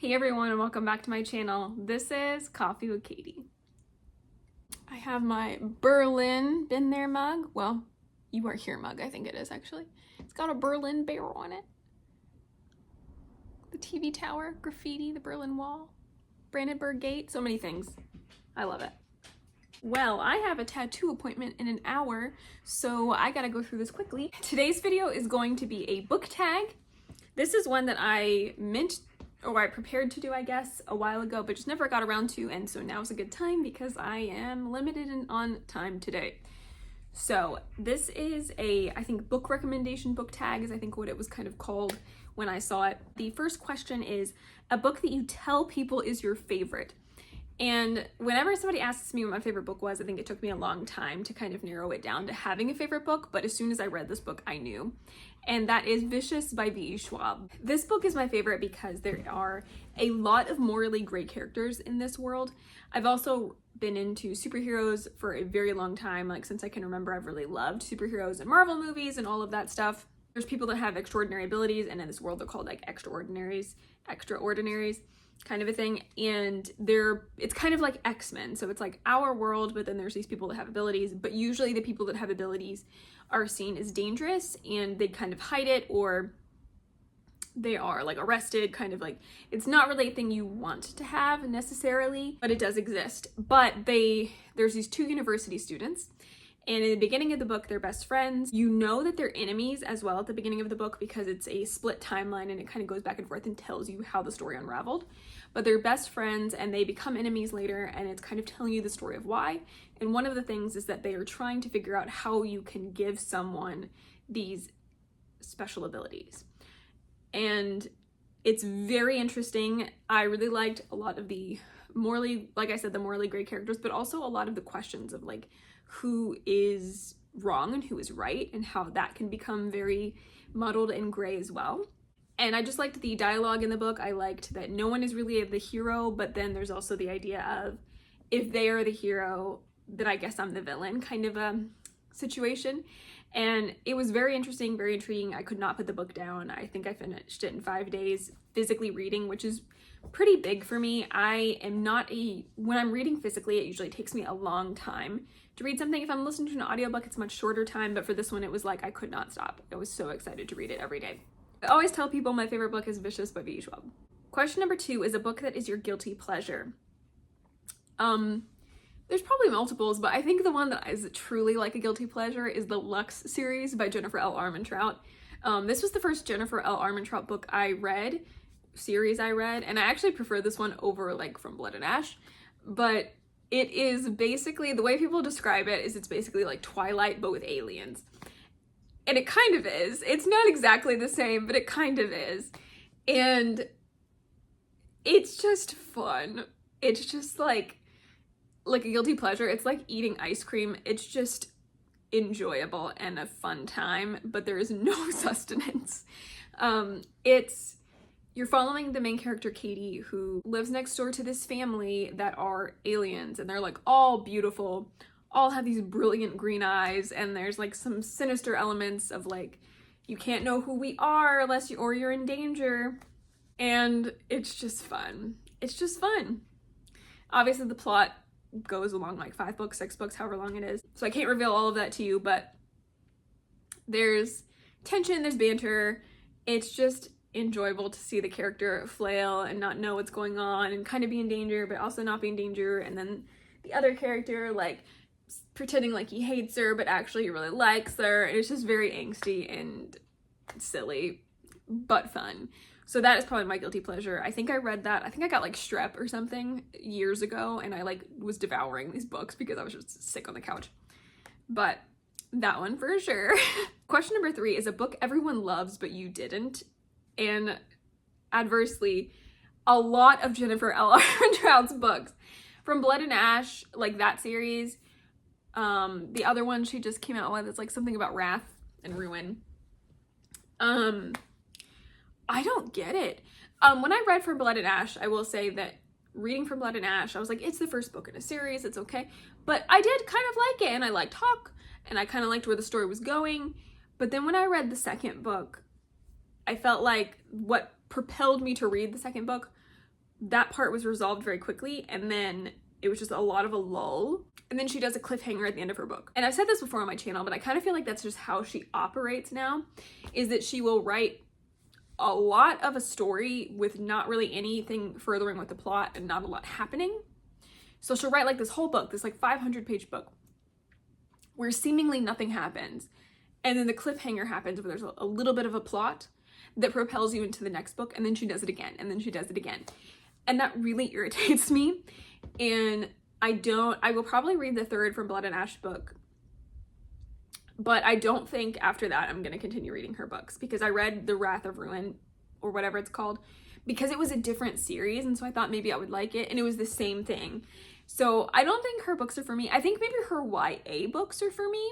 Hey everyone, and welcome back to my channel. This is Coffee with Katie. I have my Berlin Been There mug. Well, You Are Here mug, I think it is actually. It's got a Berlin bear on it. The TV tower, graffiti, the Berlin Wall, Brandenburg Gate, so many things. I love it. Well, I have a tattoo appointment in an hour, so I gotta go through this quickly. Today's video is going to be a book tag. This is one that I prepared to do, I guess, a while ago, but just never got around to, and so now's a good time because I am limited on time today. So this is I think book recommendation book tag is I think what it was kind of called when I saw it. The first question is a book that you tell people is your favorite. And whenever somebody asks me what my favorite book was, I think it took me a long time to kind of narrow it down to having a favorite book, but as soon as I read this book, I knew. And that is Vicious by V.E. Schwab. This book is my favorite because there are a lot of morally great characters in this world. I've also been into superheroes for a very long time. Like, since I can remember, I've really loved superheroes and Marvel movies and all of that stuff. There's people that have extraordinary abilities, and in this world they're called like extraordinaries kind of a thing, and it's kind of like X-Men, so it's like our world, but then there's these people that have abilities, but usually the people that have abilities are seen as dangerous and they kind of hide it, or they are like arrested, kind of like it's not really a thing you want to have necessarily, but it does exist. But there's these two university students, and in the beginning of the book, they're best friends. You know that they're enemies as well at the beginning of the book because it's a split timeline and it kind of goes back and forth and tells you how the story unraveled. But they're best friends and they become enemies later, and it's kind of telling you the story of why. And one of the things is that they are trying to figure out how you can give someone these special abilities. And it's very interesting. I really liked a lot of the morally, like I said, the morally great characters, but also a lot of the questions of like, who is wrong and who is right, and how that can become very muddled and gray as well. And I just liked the dialogue in the book. I liked that no one is really the hero, but then there's also the idea of if they are the hero, then I guess I'm the villain kind of a situation. And it was very interesting, very intriguing. I could not put the book down. I think I finished it in 5 days physically reading, which is pretty big for me. When I'm reading physically, it usually takes me a long time to read something. If I'm listening to an audiobook, it's a much shorter time, but for this one, it was like I could not stop. I was so excited to read it every day. I always tell people my favorite book is Vicious by V.E. Schwab. Question number 2 is a book that is your guilty pleasure. There's probably multiples, but I think the one that is truly like a guilty pleasure is the Lux series by Jennifer L. Armentrout. This was the first Jennifer L. Armentrout book series I read, and I actually prefer this one over like From Blood and Ash, but it is basically, the way people describe it is it's basically like Twilight but with aliens. And it kind of is. It's not exactly the same, but it kind of is. And it's just fun. It's just like a guilty pleasure. It's like eating ice cream. It's just enjoyable and a fun time, but there is no sustenance. You're following the main character, Katie, who lives next door to this family that are aliens, and they're like all beautiful, all have these brilliant green eyes, and there's like some sinister elements of like, you can't know who we are or you're in danger, and it's just fun. It's just fun. Obviously the plot goes along like 5 books, 6 books, however long it is, so I can't reveal all of that to you, but there's tension, there's banter. It's just enjoyable to see the character flail and not know what's going on and kind of be in danger but also not be in danger, and then the other character like pretending like he hates her but actually he really likes her. It's just very angsty and silly but fun. So that is probably my guilty pleasure. I think I read that, I think I got like strep or something years ago, and I like was devouring these books because I was just sick on the couch. But that one for sure. Question number 3 is a book everyone loves but you didn't. And adversely, a lot of Jennifer L. Armentrout's books, From Blood and Ash, like that series, the other one she just came out with, it's like something about wrath and ruin. I don't get it. When I read From Blood and Ash, I will say that reading From Blood and Ash, I was like, it's the first book in a series, it's okay. But I did kind of like it, and I liked Hawk, and I kind of liked where the story was going. But then when I read the second book, I felt like what propelled me to read the second book that part was resolved very quickly, and then it was just a lot of a lull. And then she does a cliffhanger at the end of her book. And I've said this before on my channel, but I kind of feel like that's just how she operates now, is that she will write a lot of a story with not really anything furthering with the plot and not a lot happening. So she'll write like this whole book, this like 500-page book, where seemingly nothing happens. And then the cliffhanger happens where there's a little bit of a plot that propels you into the next book, and then she does it again, and then she does it again. And that really irritates me. And I will probably read the third From Blood and Ash book, but I don't think after that I'm going to continue reading her books, because I read The Wrath of Ruin, or whatever it's called, because it was a different series, and so I thought maybe I would like it, and it was the same thing. So I don't think her books are for me. I think maybe her YA books are for me,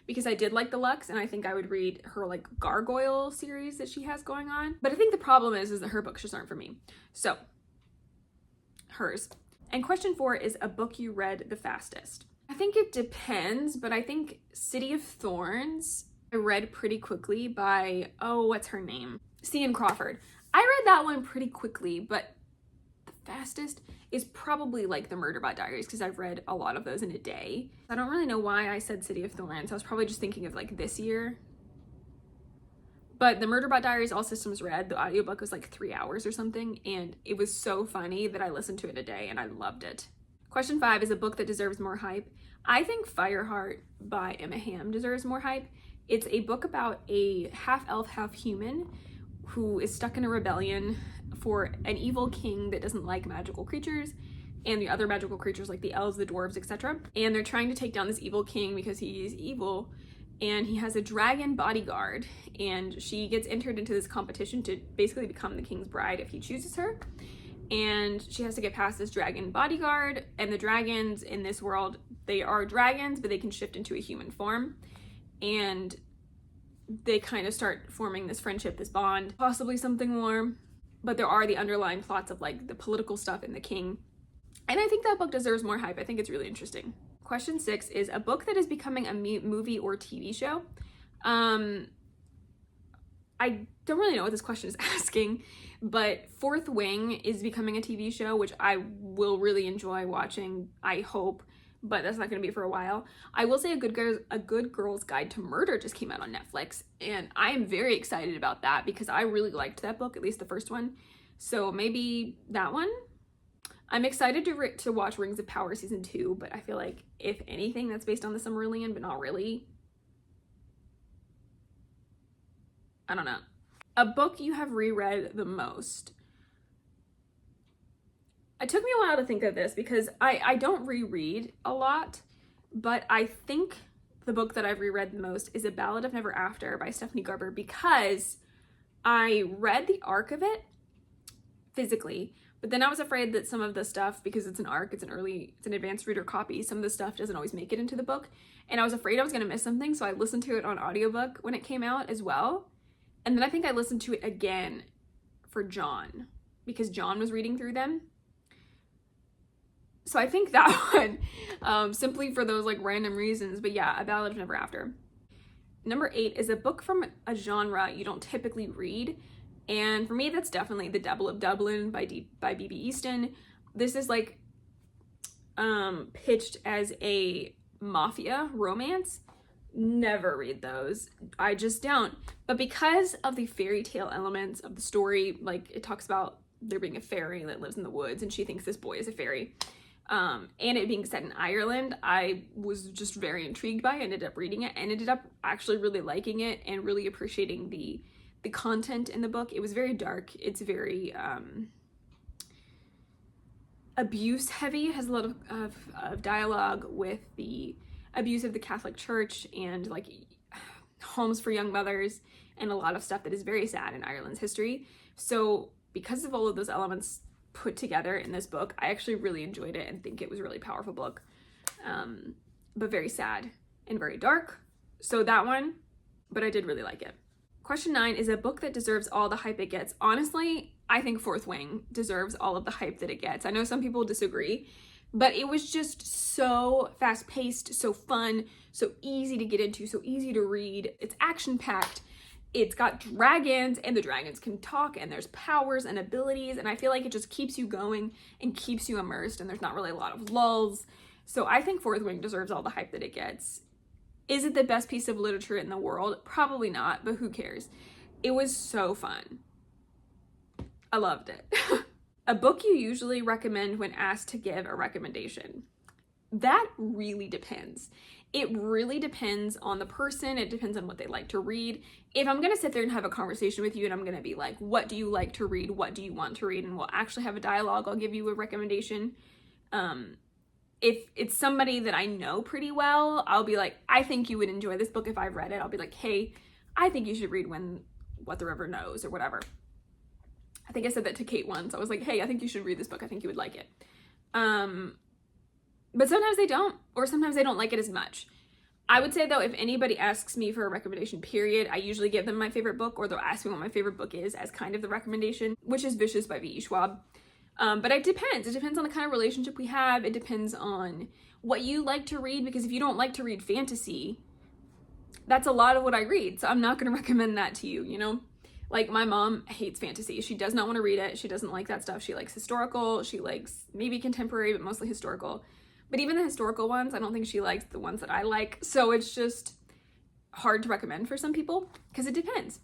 because I did like the Lux, and I think I would read her like Gargoyle series that she has going on. But I think the problem is that her books just aren't for me. So hers. And question 4 is a book you read the fastest. I think it depends, but I think City of Thorns I read pretty quickly by, oh, what's her name? C.N. Crawford. I read that one pretty quickly, but the fastest is probably like the Murderbot Diaries, because I've read a lot of those in a day. I don't really know why I said City of Thorns. I was probably just thinking of like this year. But the Murderbot Diaries, All Systems Red, the audiobook was like 3 hours or something, and it was so funny that I listened to it in a day and I loved it. Question 5 is a book that deserves more hype. I think Fireheart by Emma Hamm deserves more hype. It's a book about a half-elf, half-human who is stuck in a rebellion for an evil king that doesn't like magical creatures and the other magical creatures like the elves, the dwarves, etc. And they're trying to take down this evil king because he's evil, and he has a dragon bodyguard, and she gets entered into this competition to basically become the king's bride if he chooses her. And she has to get past this dragon bodyguard, and the dragons in this world, they are dragons, but they can shift into a human form. And they kind of start forming this friendship, this bond, possibly something more. But there are the underlying plots of like the political stuff and the king. And I think that book deserves more hype. I think it's really interesting. Question 6 is a book that is becoming a movie or TV show. I don't really know what this question is asking, but Fourth Wing is becoming a TV show, which I will really enjoy watching, I hope, but that's not going to be for a while. I will say A Good Girl's Guide to Murder just came out on Netflix, and I am very excited about that because I really liked that book, at least the first one. So maybe that one. I'm excited to watch Rings of Power Season 2, but I feel like, if anything, that's based on the Silmarillion, but not really. I don't know. A book you have reread the most. It took me a while to think of this because I don't reread a lot, but I think the book that I've reread the most is A Ballad of Never After by Stephanie Garber, because I read the arc of it physically, but then I was afraid that some of the stuff, because it's an arc, it's an advanced reader copy, some of the stuff doesn't always make it into the book, and I was afraid I was going to miss something, so I listened to it on audiobook when it came out as well. And then I think I listened to it again for John, because John was reading through them. So I think that one, simply for those like random reasons. But yeah, A Ballad of Never After. Number 8 is a book from a genre you don't typically read. And for me, that's definitely The Devil of Dublin by B.B. Easton. This is like pitched as a mafia romance. Never read those. I just don't. But because of the fairy tale elements of the story, like it talks about there being a fairy that lives in the woods and she thinks this boy is a fairy, and it being set in Ireland, I was just very intrigued by it. Ended up reading it and ended up actually really liking it and really appreciating the content in the book. It was very dark. It's very abuse heavy. It has a lot of dialogue with the abuse of the Catholic Church and like homes for young mothers and a lot of stuff that is very sad in Ireland's history. So because of all of those elements put together in this book, I actually really enjoyed it and think it was a really powerful book, but very sad and very dark. So that one, but I did really like it. Question 9 is a book that deserves all the hype it gets. Honestly, I think Fourth Wing deserves all of the hype that it gets. I know some people disagree, but it was just so fast-paced, so fun, so easy to get into, so easy to read. It's action-packed, it's got dragons, and the dragons can talk, and there's powers and abilities, and I feel like it just keeps you going and keeps you immersed, and there's not really a lot of lulls. So I think Fourth Wing deserves all the hype that it gets. Is it the best piece of literature in the world? Probably not, but who cares? It was so fun. I loved it. A book you usually recommend when asked to give a recommendation. That really depends. It really depends on the person. It depends on what they like to read. If I'm going to sit there and have a conversation with you and I'm going to be like, what do you like to read? What do you want to read? And we'll actually have a dialogue. I'll give you a recommendation. If it's somebody that I know pretty well, I'll be like, I think you would enjoy this book if I've read it. I'll be like, hey, I think you should read What the River Knows or whatever. I think I said that to Kate once. I was like, hey, I think you should read this book. I think you would like it. But sometimes they don't, or sometimes they don't like it as much. I would say though, if anybody asks me for a recommendation period, I usually give them my favorite book, or they'll ask me what my favorite book is as kind of the recommendation, which is Vicious by V.E. Schwab. But it depends. It depends on the kind of relationship we have. It depends on what you like to read, because if you don't like to read fantasy, that's a lot of what I read. So I'm not going to recommend that to you, you know? Like, my mom hates fantasy. She does not want to read it. She doesn't like that stuff. She likes historical. She likes maybe contemporary, but mostly historical. But even the historical ones, I don't think she likes the ones that I like. So it's just hard to recommend for some people because it depends.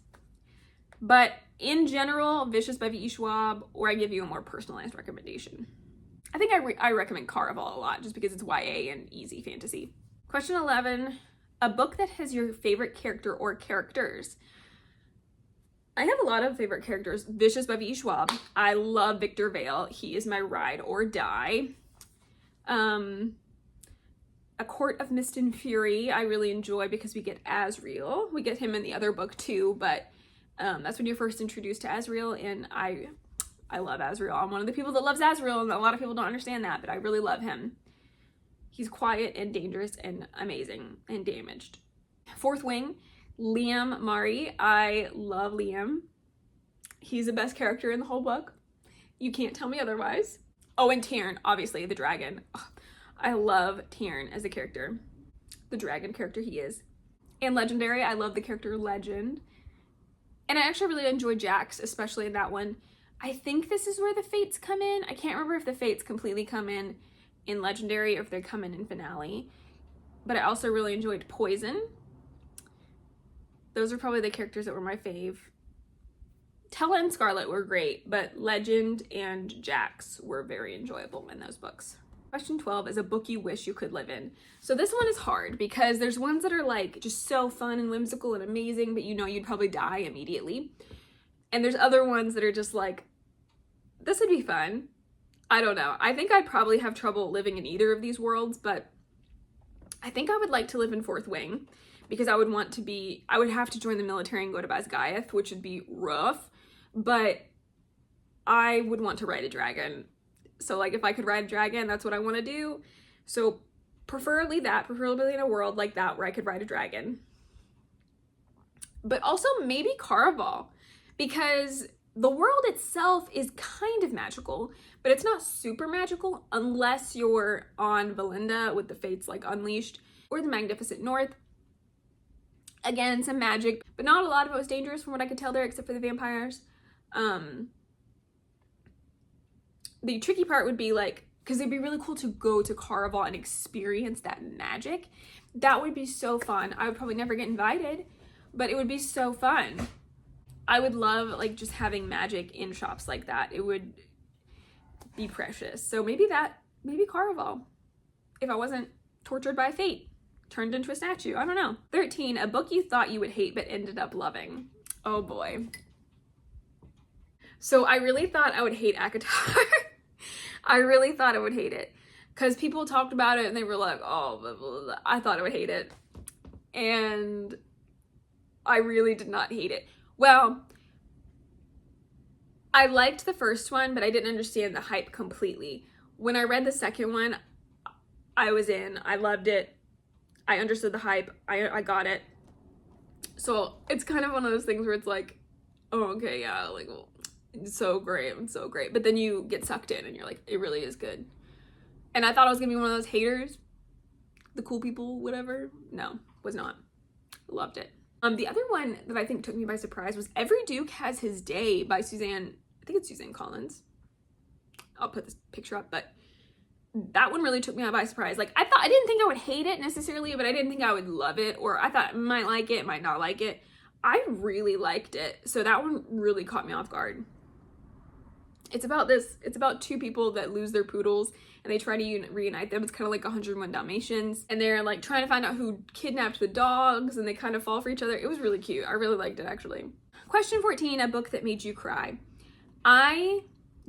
But in general, Vicious by V.E. Schwab, or I give you a more personalized recommendation. I think I recommend Caraval a lot just because it's YA and easy fantasy. Question 11, a book that has your favorite character or characters. I have a lot of favorite characters. Vicious by V.E. Schwab. I love Victor Vale. He is my ride or die. A Court of Mist and Fury I really enjoy because we get Asriel. We get him in the other book too, but that's when you're first introduced to Asriel, and I love Asriel. I'm one of the people that loves Asriel, and a lot of people don't understand that, but I really love him. He's quiet and dangerous and amazing and damaged. Fourth Wing, Liam Mari. I love Liam. He's the best character in the whole book. You can't tell me otherwise. Oh, and Tairn, obviously, the dragon. Oh, I love Tairn as a character. The dragon character he is. And Legendary, I love the character Legend. And I actually really enjoy Jax, especially in that one. I think this is where the Fates come in. I can't remember if the Fates completely come in Legendary or if they come in Finale. But I also really enjoyed Poison. Those are probably the characters that were my fave. Tella and Scarlet were great, but Legend and Jax were very enjoyable in those books. Question 12 is a book you wish you could live in. So this one is hard because there's ones that are like just so fun and whimsical and amazing, but you know you'd probably die immediately. And there's other ones that are just like, this would be fun. I don't know. I think I'd probably have trouble living in either of these worlds, but I think I would like to live in Fourth Wing because I would have to join the military and go to Basgiath, which would be rough. But I would want to ride a dragon. So like if I could ride a dragon, that's what I want to do. So preferably in a world like that where I could ride a dragon. But also maybe Caraval, because the world itself is kind of magical, but it's not super magical unless you're on Valinda with the Fates like Unleashed or the Magnificent North. Again, some magic, but not a lot of it was dangerous from what I could tell there, except for the vampires. The tricky part would be like, because it'd be really cool to go to Caraval and experience that magic. That would be so fun. I would probably never get invited, but it would be so fun. I would love like just having magic in shops like that. It would be precious. So maybe Caraval, if I wasn't tortured by fate, turned into a statue. I don't know. 13, a book you thought you would hate but ended up loving. Oh boy. So I really thought I would hate ACOTAR. I really thought I would hate it because people talked about it and they were like, oh, blah, blah, blah. I thought I would hate it. And I really did not hate it. Well, I liked the first one, but I didn't understand the hype completely. When I read the second one, I was in. I loved it. I understood the hype. I got it. So it's kind of one of those things where it's like, oh, okay, yeah, like, well, it's so great. It's so great. But then you get sucked in and you're like, it really is good. And I thought I was gonna be one of those haters, the cool people, whatever. No, was not. Loved it. The other one that I think took me by surprise was Every Duke Has His Day by Suzanne, I think it's Suzanne Collins. I'll put this picture up, but that one really took me by surprise. Like, I didn't think I would hate it necessarily, but I didn't think I would love it, or I thought I might like it, might not like it. I really liked it, so that one really caught me off guard. It's about two people that lose their poodles and they try to reunite them. It's kind of like 101 Dalmatians, and they're like trying to find out who kidnapped the dogs, and they kind of fall for each other. It was really cute. I really liked it, actually. Question 14, a book that made you cry. I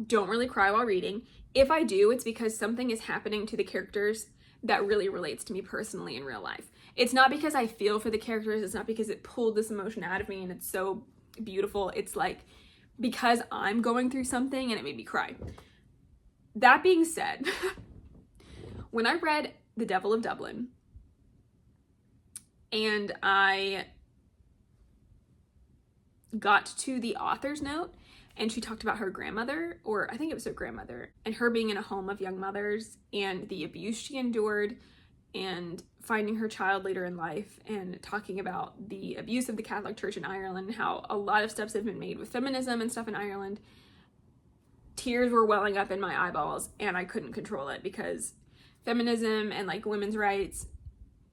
don't really cry while reading. If I do, it's because something is happening to the characters that really relates to me personally in real life. It's not because I feel for the characters. It's not because it pulled this emotion out of me and it's so beautiful. It's like because I'm going through something and it made me cry. That being said, when I read The Devil of Dublin and I got to the author's note and she talked about her grandmother, or I think it was her grandmother, and her being in a home of young mothers and the abuse she endured and finding her child later in life, and talking about the abuse of the Catholic Church in Ireland and how a lot of steps have been made with feminism and stuff in Ireland, tears were welling up in my eyeballs and I couldn't control it, because feminism and like women's rights,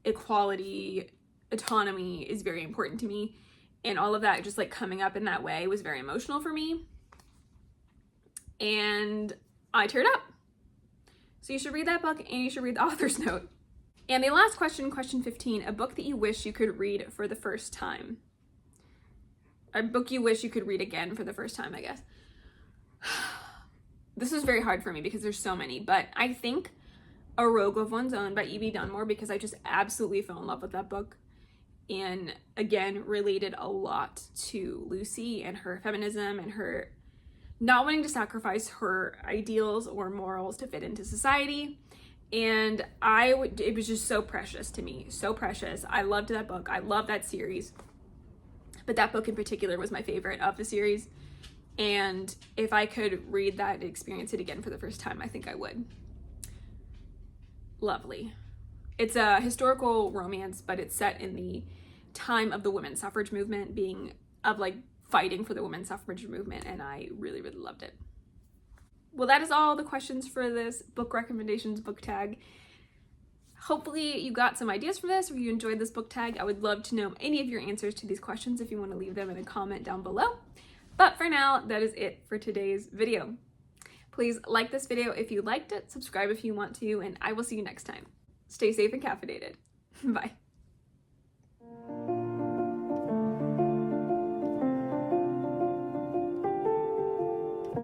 equality, autonomy is very important to me, and all of that just like coming up in that way was very emotional for me, and I teared up. So you should read that book and you should read the author's note. And the last question, question 15, a book that you wish you could read for the first time. A book you wish you could read again for the first time, I guess. This is very hard for me because there's so many, but I think A Rogue of One's Own by E.B. Dunmore, because I just absolutely fell in love with that book and again related a lot to Lucy and her feminism and her not wanting to sacrifice her ideals or morals to fit into society. And it was just so precious to me, so precious. I loved that book. I love that series, but that book in particular was my favorite of the series. And if I could read that and experience it again for the first time, I think I would. Lovely. It's a historical romance, but it's set in the time of the women's suffrage movement, fighting for the women's suffrage movement, and I really, really loved it. Well, that is all the questions for this book recommendations book tag. Hopefully you got some ideas from this, or you enjoyed this book tag. I would love to know any of your answers to these questions if you want to leave them in a comment down below. But for now, that is it for today's video. Please like this video if you liked it, subscribe if you want to, and I will see you next time. Stay safe and caffeinated. Bye.